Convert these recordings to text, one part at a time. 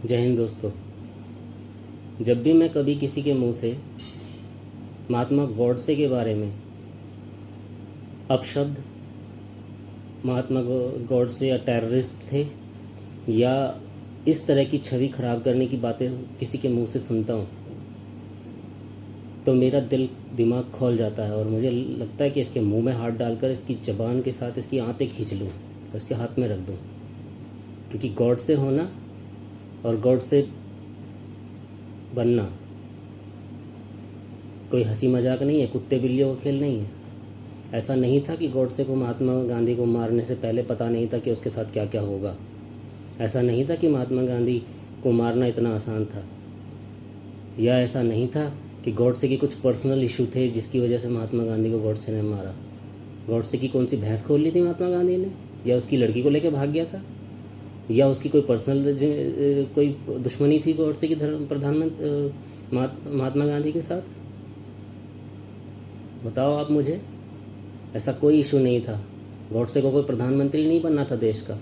जय हिंद दोस्तों। जब भी मैं कभी किसी के मुंह से महात्मा गॉडसे के बारे में अपशब्द, महात्मा गॉडसे या टेररिस्ट थे या इस तरह की छवि खराब करने की बातें किसी के मुंह से सुनता हूँ तो मेरा दिल दिमाग खौल जाता है और मुझे लगता है कि इसके मुंह में हाथ डालकर इसकी ज़बान के साथ इसकी आंतें खींच लूँ और इसके हाथ में रख दूँ। क्योंकि गॉड से होना और गॉड से बनना कोई हंसी मजाक नहीं है, कुत्ते बिल्लियों का खेल नहीं है। ऐसा नहीं था कि गॉडसे को महात्मा गांधी को मारने से पहले पता नहीं था कि उसके साथ क्या क्या होगा। ऐसा नहीं था कि महात्मा गांधी को मारना इतना आसान था, या ऐसा नहीं था कि गॉडसे की कुछ पर्सनल इशू थे जिसकी वजह से महात्मा गांधी को गॉडसे ने मारा। गॉडसे की कौन सी भैंस खोल ली थी महात्मा गांधी ने, या उसकी लड़की को लेकर भाग गया था, या उसकी कोई पर्सनल कोई दुश्मनी थी गॉडसे की प्रधानमंत्री महात्मा गांधी के साथ? बताओ आप मुझे। ऐसा कोई इशू नहीं था। गॉडसे को कोई प्रधानमंत्री नहीं बनना था देश का।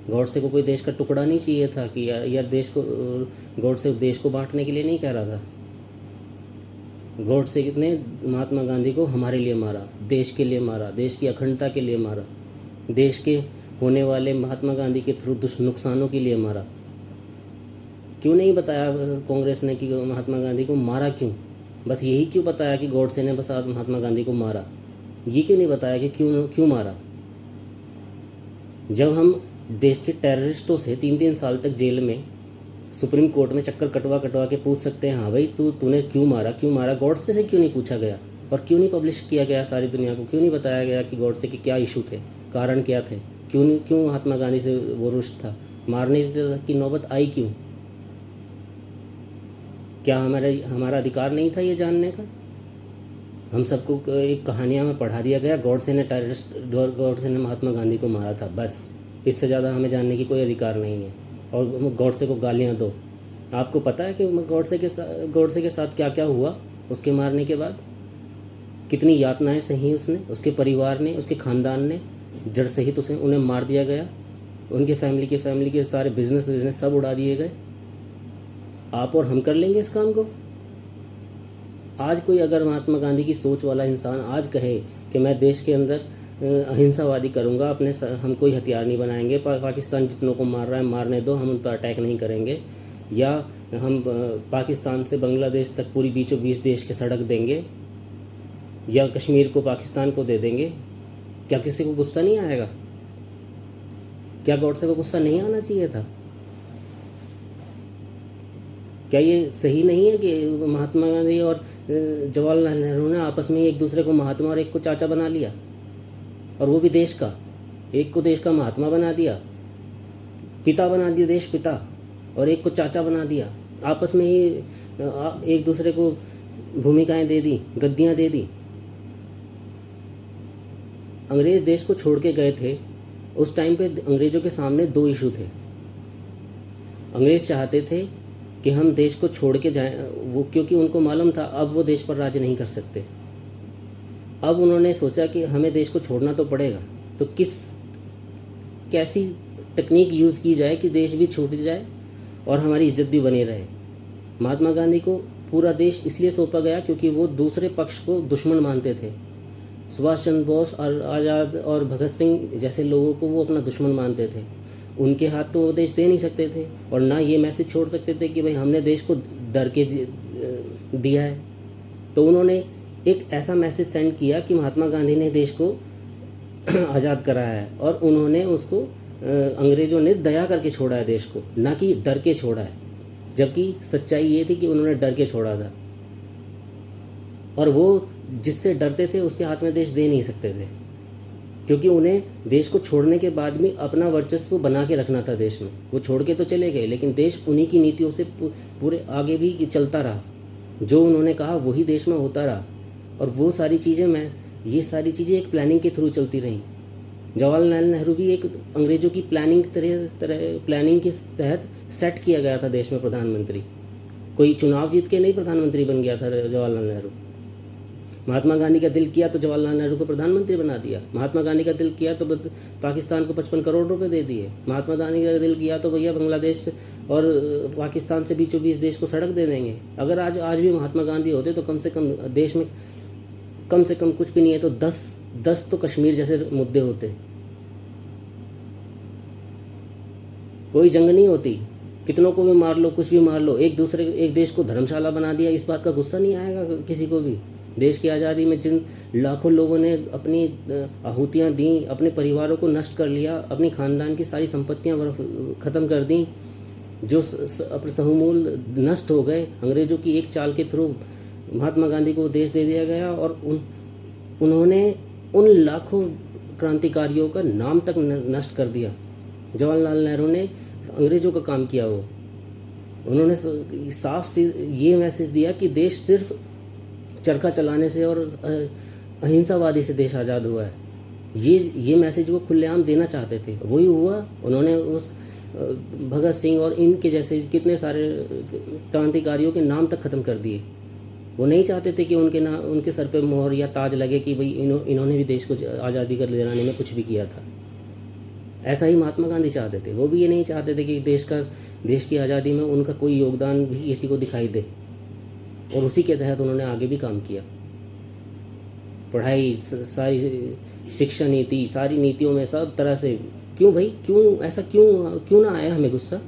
गॉडसे को कोई देश का टुकड़ा नहीं चाहिए था कि यार देश को, गॉडसे देश को बांटने के लिए नहीं कह रहा था। गॉडसे ने महात्मा गांधी को हमारे लिए मारा, देश के लिए मारा, देश की अखंडता के लिए मारा, देश के होने वाले महात्मा गांधी के थ्रू नुकसानों के लिए मारा। क्यों नहीं बताया कांग्रेस ने कि महात्मा गांधी को मारा क्यों? बस यही क्यों बताया कि गॉडसे ने बस महात्मा गांधी को मारा? ये क्यों नहीं बताया कि क्यों मारा? जब हम देश के टेररिस्टों से 3-3 साल तक जेल में सुप्रीम कोर्ट में चक्कर कटवा कटवा के पूछ सकते हैं, हाँ भाई तूने क्यों मारा, गॉडसे से क्यों नहीं पूछा गया और क्यों नहीं पब्लिश किया गया सारी दुनिया को? क्यों नहीं बताया गया कि गॉडसे के क्या इशू थे, कारण क्या थे? क्यों महात्मा गांधी से वो रुष्ट था? मारने की नौबत आई क्यों? क्या हमारा अधिकार नहीं था ये जानने का? हम सबको एक कहानियाँ में पढ़ा दिया गया, गॉडसे ने महात्मा गांधी को मारा था, बस। इससे ज़्यादा हमें जानने की कोई अधिकार नहीं है। और गॉडसे को गालियाँ दो। आपको पता है कि गॉडसे के साथ क्या क्या हुआ उसके मारने के बाद? कितनी यातनाएं सही उसने, उसके परिवार ने, उसके ख़ानदान ने, जड़ सहित उन्हें मार दिया गया। उनके फैमिली के सारे बिजनेस सब उड़ा दिए गए। आप और हम कर लेंगे इस काम को? आज कोई अगर महात्मा गांधी की सोच वाला इंसान आज कहे कि मैं देश के अंदर अहिंसावादी करूँगा, हम कोई हथियार नहीं बनाएंगे, पाकिस्तान जितनों को मार रहा है मारने दो, हम उन पर अटैक नहीं करेंगे, या हम पाकिस्तान से बांग्लादेश तक पूरी बीचों बीच देश के सड़क देंगे, या कश्मीर को पाकिस्तान को दे देंगे, क्या किसी को गुस्सा नहीं आएगा? क्या गॉडसे को गुस्सा नहीं आना चाहिए था? क्या ये सही नहीं है कि महात्मा गांधी और जवाहरलाल नेहरू ने आपस में एक दूसरे को महात्मा और एक को चाचा बना लिया, और वो भी देश का? एक को देश का महात्मा बना दिया, पिता बना दिया, देश पिता, और एक को चाचा बना दिया। आपस में ही एक दूसरे को भूमिकाएं दे दी, गद्दियां दे दी। अंग्रेज़ देश को छोड़ के गए थे, उस टाइम पे अंग्रेज़ों के सामने 2 इशू थे। अंग्रेज़ चाहते थे कि हम देश को छोड़ के जाएं, वो क्योंकि उनको मालूम था अब वो देश पर राज नहीं कर सकते। अब उन्होंने सोचा कि हमें देश को छोड़ना तो पड़ेगा, तो कैसी तकनीक यूज़ की जाए कि देश भी छूट जाए और हमारी इज्जत भी बनी रहे। महात्मा गांधी को पूरा देश इसलिए सौंपा गया क्योंकि वो दूसरे पक्ष को दुश्मन मानते थे। सुभाष चंद्र बोस और आज़ाद और भगत सिंह जैसे लोगों को वो अपना दुश्मन मानते थे। उनके हाथ तो वो देश दे नहीं सकते थे, और ना ये मैसेज छोड़ सकते थे कि भाई हमने देश को डर के दिया है। तो उन्होंने एक ऐसा मैसेज सेंड किया कि महात्मा गांधी ने देश को आज़ाद कराया है, और उन्होंने उसको अंग्रेज़ों ने दया करके छोड़ा है देश को, ना कि डर के छोड़ा है। जबकि सच्चाई ये थी कि उन्होंने डर के छोड़ा था, और वो जिससे डरते थे उसके हाथ में देश दे नहीं सकते थे, क्योंकि उन्हें देश को छोड़ने के बाद भी अपना वर्चस्व बना के रखना था देश में। वो छोड़ के तो चले गए, लेकिन देश उन्हीं की नीतियों से पूरे आगे भी चलता रहा। जो उन्होंने कहा वही देश में होता रहा, और वो सारी चीज़ें ये सारी चीज़ें एक प्लानिंग के थ्रू चलती रहीं। जवाहरलाल नेहरू भी एक अंग्रेज़ों की प्लानिंग के तहत सेट किया गया था देश में प्रधानमंत्री। कोई चुनाव जीत के नहीं प्रधानमंत्री बन गया था जवाहरलाल नेहरू। महात्मा गांधी का दिल किया तो जवाहरलाल नेहरू को प्रधानमंत्री बना दिया। महात्मा गांधी का दिल किया तो पाकिस्तान को 55 करोड़ रुपए दे दिए। महात्मा गांधी का दिल किया तो भैया बांग्लादेश और पाकिस्तान से बीचों बीच देश को सड़क दे देंगे। अगर आज भी महात्मा गांधी होते तो कम से कम देश में कम से कम कुछ भी नहीं है तो 10 तो कश्मीर जैसे मुद्दे होते। कोई जंग नहीं होती, कितनों को भी मार लो, कुछ भी मार लो, एक देश को धर्मशाला बना दिया, इस बात का गुस्सा नहीं आएगा किसी को भी। देश की आज़ादी में जिन लाखों लोगों ने अपनी आहुतियाँ दी, अपने परिवारों को नष्ट कर लिया, अपनी ख़ानदान की सारी संपत्तियाँ ख़त्म कर दी, जो अपने सहमूल नष्ट हो गए, अंग्रेज़ों की एक चाल के थ्रू महात्मा गांधी को देश दे दिया गया और उन्होंने उन लाखों क्रांतिकारियों का नाम तक नष्ट कर दिया। जवाहरलाल नेहरू ने अंग्रेज़ों का काम किया। उन्होंने साफ ये मैसेज दिया कि देश सिर्फ चरखा चलाने से और अहिंसावादी से देश आज़ाद हुआ है। ये मैसेज वो खुलेआम देना चाहते थे, वही हुआ। उन्होंने उस भगत सिंह और इनके जैसे कितने सारे क्रांतिकारियों के नाम तक ख़त्म कर दिए। वो नहीं चाहते थे कि उनके सर पे मोहर या ताज लगे कि भाई इन्होंने भी देश को आज़ादी कर दिलाने में कुछ भी किया था। ऐसा ही महात्मा गांधी चाहते थे। वो भी ये नहीं चाहते थे कि देश की आज़ादी में उनका कोई योगदान भी किसी को दिखाई दे, और उसी के तहत उन्होंने आगे भी काम किया। पढ़ाई, सारी शिक्षा नीति, सारी नीतियों में सब तरह से क्यों भाई, क्यों ना आया हमें गुस्सा?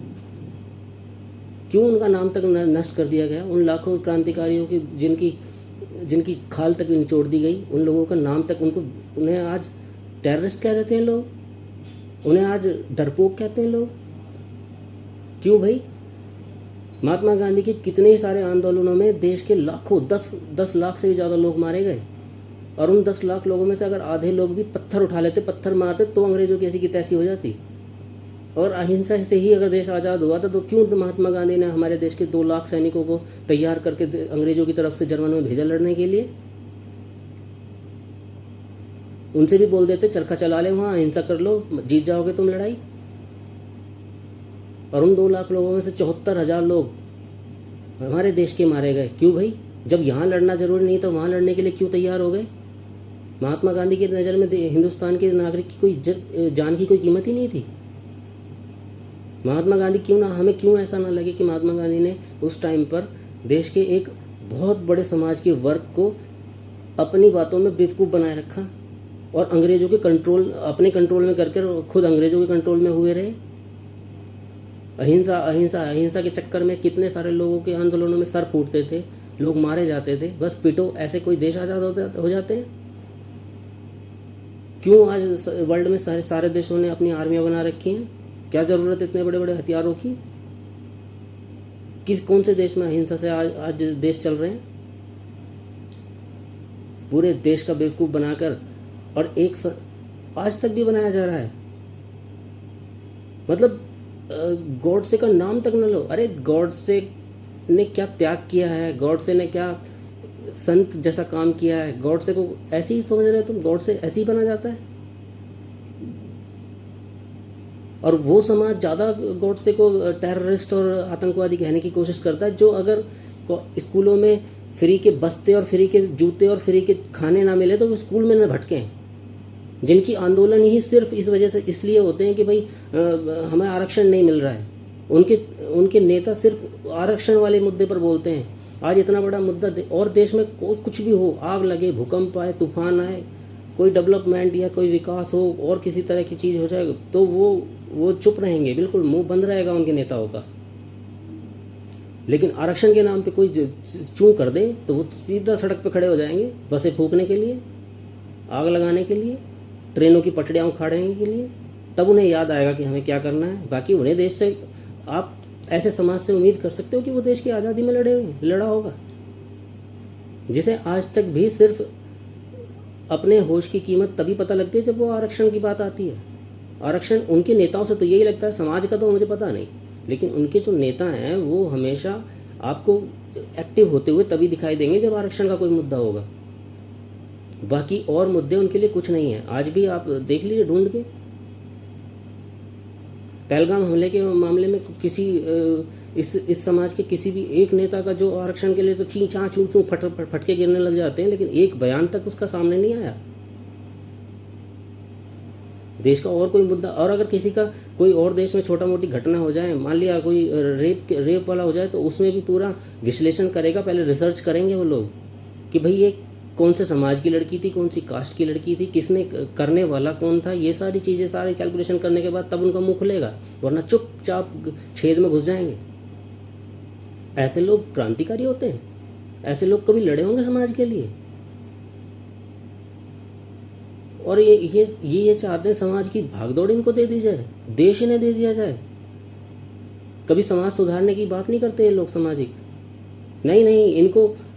क्यों उनका नाम तक नष्ट कर दिया गया? उन लाखों क्रांतिकारियों की जिनकी खाल तक निचोड़ दी गई, उन लोगों का नाम तक उन्हें आज टेररिस्ट कह देते हैं लोग, उन्हें आज डरपोक कहते हैं लोग। क्यों भाई? महात्मा गांधी के कितने ही सारे आंदोलनों में देश के लाखों 10 लाख से भी ज़्यादा लोग मारे गए, और उन 10 लाख लोगों में से अगर आधे लोग भी पत्थर उठा लेते, पत्थर मारते, तो अंग्रेज़ों की ऐसी की तैसी हो जाती। और अहिंसा से ही अगर देश आज़ाद हुआ था तो क्यों महात्मा गांधी ने हमारे देश के 2 लाख सैनिकों को तैयार करके अंग्रेज़ों की तरफ से जर्मन में भेजा लड़ने के लिए? उनसे भी बोल देते चरखा चला ले, वहाँ अहिंसा कर लो, जीत जाओगे तुम लड़ाई। और उन 2 लाख लोगों में से 74,000 लोग हमारे देश के मारे गए। क्यों भाई? जब यहाँ लड़ना जरूरी नहीं तो वहाँ लड़ने के लिए क्यों तैयार हो गए? महात्मा गांधी की नज़र में हिंदुस्तान के नागरिक की कोई जान की कोई कीमत ही नहीं थी। महात्मा गांधी हमें क्यों ऐसा ना लगे कि महात्मा गांधी ने उस टाइम पर देश के एक बहुत बड़े समाज के वर्ग को अपनी बातों में बेवकूफ़ बनाए रखा और अंग्रेज़ों के अपने कंट्रोल में करके खुद अंग्रेज़ों के कंट्रोल में हुए रहे। अहिंसा के चक्कर में कितने सारे लोगों के आंदोलनों में सर फूटते थे, लोग मारे जाते थे। बस पिटो, ऐसे कोई देश आज़ाद हो जाते हैं? क्यों आज वर्ल्ड में सारे देशों ने अपनी आर्मियाँ बना रखी हैं? क्या ज़रूरत है इतने बड़े बड़े हथियारों की? कौन से देश में अहिंसा से आज देश चल रहे हैं? पूरे देश का बेवकूफ़ बनाकर, और आज तक भी बनाया जा रहा है। मतलब गॉडसे का नाम तक न लो। अरे गॉडसे ने क्या त्याग किया है? गॉडसे ने क्या संत जैसा काम किया है? गॉडसे को ऐसे ही समझ रहे हो तुम? गॉडसे ऐसे ही बना जाता है? और वो समाज ज़्यादा गॉडसे को टेररिस्ट और आतंकवादी कहने की कोशिश करता है, जो अगर स्कूलों में फ्री के बस्ते और फ्री के जूते और फ्री के खाने ना मिले तो वो स्कूल में न भटकें। जिनकी आंदोलन ही सिर्फ इस वजह से इसलिए होते हैं कि भाई हमें आरक्षण नहीं मिल रहा है। उनके नेता सिर्फ आरक्षण वाले मुद्दे पर बोलते हैं। आज इतना बड़ा मुद्दा और देश में कुछ भी हो, आग लगे, भूकंप आए, तूफान आए, कोई डेवलपमेंट या कोई विकास हो और किसी तरह की चीज़ हो जाए तो वो चुप रहेंगे, बिल्कुल मुंह बंद रहेगा उनके नेताओं का। लेकिन आरक्षण के नाम पे कोई चूं कर दे तो वो सीधा सड़क पे खड़े हो जाएंगे, बसें फूकने के लिए, आग लगाने के लिए, ट्रेनों की पटरियाँ उखाड़ने के लिए। तब उन्हें याद आएगा कि हमें क्या करना है। बाकी उन्हें देश से, आप ऐसे समाज से उम्मीद कर सकते हो कि वो देश की आज़ादी में लड़ा होगा, जिसे आज तक भी सिर्फ अपने होश की कीमत तभी पता लगती है जब वो आरक्षण की बात आती है। आरक्षण उनके नेताओं से तो यही लगता है, समाज का तो मुझे पता नहीं, लेकिन उनके जो नेता हैं वो हमेशा आपको एक्टिव होते हुए तभी दिखाई देंगे जब आरक्षण का कोई मुद्दा होगा। बाकी और मुद्दे उनके लिए कुछ नहीं है। आज भी आप देख लीजिए ढूंढ के, पहलगाम हमले के मामले में किसी इस समाज के किसी भी एक नेता का जो आरक्षण के लिए तो ची चाँ चू चू फटके गिरने लग जाते हैं, लेकिन एक बयान तक उसका सामने नहीं आया। देश का और कोई मुद्दा, और अगर किसी का कोई और देश में छोटा मोटी घटना हो जाए, मान लिया कोई रेप वाला हो जाए, तो उसमें भी पूरा विश्लेषण करेगा, पहले रिसर्च करेंगे वो लोग कि भाई ये कौन से समाज की लड़की थी, कौन सी कास्ट की लड़की थी, किसने करने वाला कौन था, ये सारी चीज़ें सारे कैलकुलेशन करने के बाद तब उनका मुंह खुलेगा, वरना चुपचाप छेद में घुस जाएंगे। ऐसे लोग क्रांतिकारी होते हैं? ऐसे लोग कभी लड़े होंगे समाज के लिए? और ये चाहते हैं समाज की भागदौड़ इनको दे दी जाए, देश इन्हें दे दिया जाए। कभी समाज सुधारने की बात नहीं करते ये लोग सामाजिक। नहीं,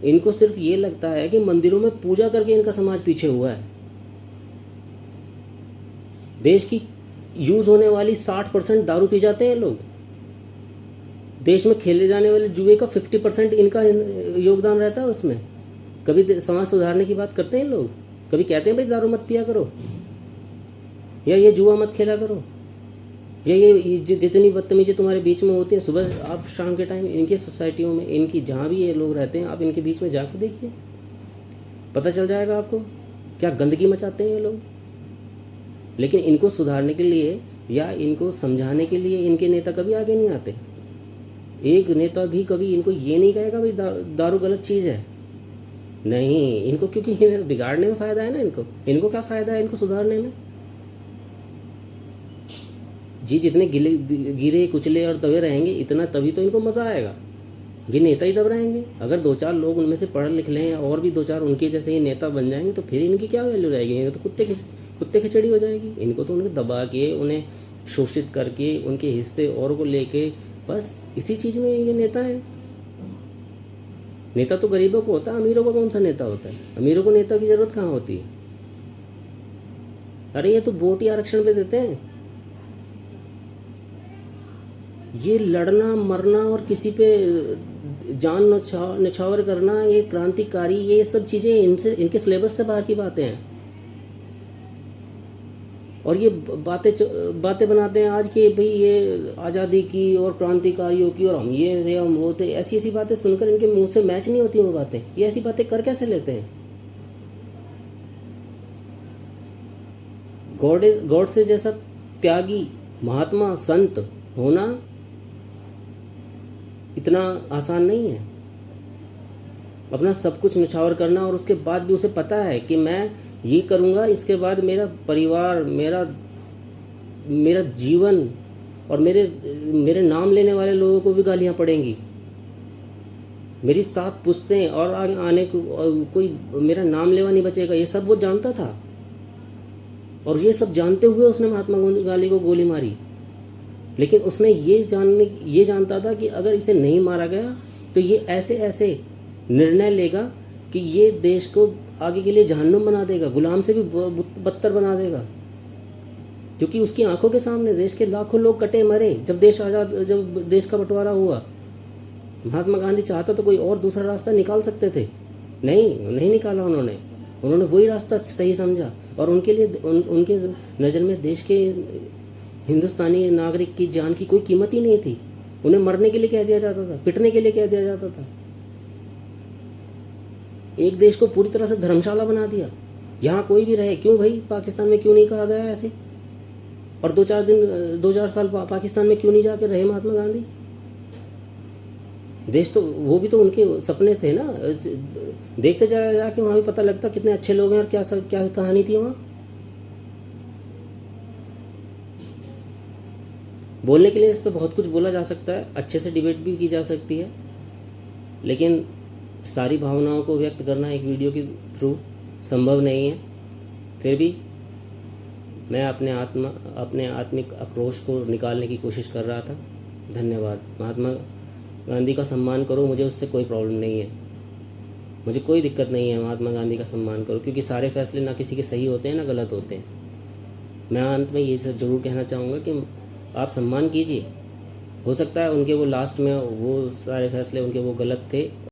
इनको सिर्फ ये लगता है कि मंदिरों में पूजा करके इनका समाज पीछे हुआ है। देश की यूज होने वाली 60% दारू पी जाते हैं लोग। देश में खेले जाने वाले जुए का 50% इनका योगदान रहता है उसमें। कभी समाज सुधारने की बात करते हैं लोग? कभी कहते हैं भाई दारू मत पिया करो, या ये जुआ मत खेला करो, या ये जितनी बदतमीजी तुम्हारे बीच में होती है सुबह आप शाम के टाइम इनकी सोसाइटियों में, इनकी जहाँ भी ये लोग रहते हैं, आप इनके बीच में जाके देखिए, पता चल जाएगा आपको क्या गंदगी मचाते हैं ये लोग। लेकिन इनको सुधारने के लिए या इनको समझाने के लिए इनके नेता कभी आगे नहीं आते। एक नेता भी कभी इनको ये नहीं कहेगा भाई दारू गलत चीज़ है। नहीं, इनको क्योंकि इन्हें बिगाड़ने में फ़ायदा है ना। इनको क्या फ़ायदा है इनको सुधारने में? जी जितने गिरे कुचले और दबे रहेंगे इतना तभी तो इनको मज़ा आएगा। ये नेता ही दब रहेंगे। अगर 2-4 लोग उनमें से पढ़ लिख लें और भी 2-4 उनके जैसे ही नेता बन जाएंगे तो फिर इनकी क्या वैल्यू रहेगी? ये तो कुत्ते खिचड़ी हो जाएगी। इनको तो उन्हें दबा के, उन्हें शोषित करके, उनके हिस्से और को लेके, बस इसी चीज़ में ये नेता है। नेता तो गरीबों को होता है, अमीरों को कौन सा नेता होता है? अमीरों को नेता की ज़रूरत कहाँ होती है? अरे ये तो वोट ही आरक्षण पे देते हैं। ये लड़ना मरना और किसी पे जान निछावर करना, ये क्रांतिकारी, ये सब चीज़ें इनके सिलेबस से बाहर की बातें हैं। और ये बातें बनाते हैं आज कि भाई ये आज़ादी की और क्रांतिकारियों की और हम ये थे हम वो थे। ऐसी बातें सुनकर इनके मुंह से मैच नहीं होती वो बातें। ये ऐसी बातें कर कैसे लेते हैं? गॉड से जैसा त्यागी महात्मा संत होना इतना आसान नहीं है। अपना सब कुछ निछावर करना और उसके बाद भी उसे पता है कि मैं ये करूँगा, इसके बाद मेरा परिवार, मेरा जीवन और मेरे नाम लेने वाले लोगों को भी गालियाँ पड़ेंगी, मेरी 7 पुश्तें और आने को कोई मेरा नाम लेवा नहीं बचेगा। ये सब वो जानता था और ये सब जानते हुए उसने महात्मा गांधी को गोली मारी। लेकिन उसने ये जानता था कि अगर इसे नहीं मारा गया तो ये ऐसे निर्णय लेगा कि ये देश को आगे के लिए जहन्नुम बना देगा, गुलाम से भी बदतर बना देगा। क्योंकि उसकी आंखों के सामने देश के लाखों लोग कटे मरे जब देश का बंटवारा हुआ। महात्मा गांधी चाहता तो कोई और दूसरा रास्ता निकाल सकते थे, नहीं निकाला उन्होंने वही रास्ता सही समझा। और उनके लिए उनके नज़र में देश के हिंदुस्तानी नागरिक की जान की कोई कीमत ही नहीं थी। उन्हें मरने के लिए कह दिया जाता था, पिटने के लिए कह दिया जाता था। एक देश को पूरी तरह से धर्मशाला बना दिया। यहाँ कोई भी रहे, क्यों भाई पाकिस्तान में क्यों नहीं कहा गया ऐसे? और 2-4 साल पाकिस्तान में क्यों नहीं जाके रहे महात्मा गांधी? देश तो वो भी तो उनके सपने थे ना। देखते जाके वहाँ भी पता लगता कितने अच्छे लोग हैं और क्या कहानी थी वहाँ। बोलने के लिए इस पर बहुत कुछ बोला जा सकता है, अच्छे से डिबेट भी की जा सकती है, लेकिन सारी भावनाओं को व्यक्त करना एक वीडियो के थ्रू संभव नहीं है। फिर भी मैं अपने आत्मिक आक्रोश को निकालने की कोशिश कर रहा था। धन्यवाद। महात्मा गांधी का सम्मान करो, मुझे उससे कोई प्रॉब्लम नहीं है, मुझे कोई दिक्कत नहीं है। महात्मा गांधी का सम्मान करो, क्योंकि सारे फैसले ना किसी के सही होते हैं ना गलत होते हैं। मैं अंत में ये ज़रूर कहना चाहूँगा कि आप सम्मान कीजिए। हो सकता है उनके वो लास्ट में वो सारे फैसले उनके वो गलत थे।